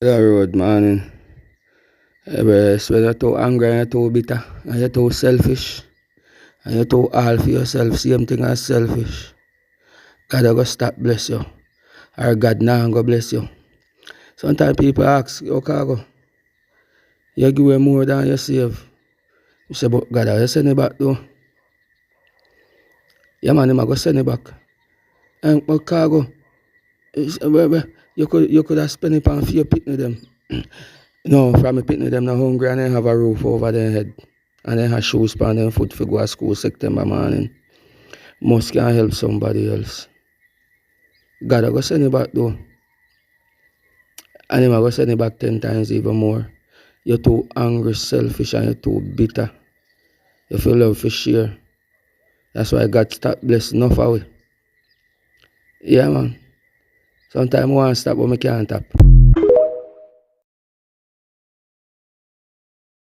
The road, man. When you're too angry and you're too bitter and you're too selfish and you're too all for yourself, same thing as selfish. God will go stop bless you. Or God now go bless you. Sometimes people ask, yo, Cargo, you give away more than you save. You say, but God, you send it back though. Yeah, man, I go send it back. And but Cargo, you could have spent it on for your pitney them. No, from me pitney them, no hungry and they have a roof over their head. And they have shoes on their foot for go to school September morning. Must can help somebody else. God, I go send it back though. And him I go send it back 10 times even more. You're too angry, selfish, and you're too bitter. You feel love for share. That's why God stop bless enough of it. Yeah, man. Sometimes I want to stop, but I can't stop.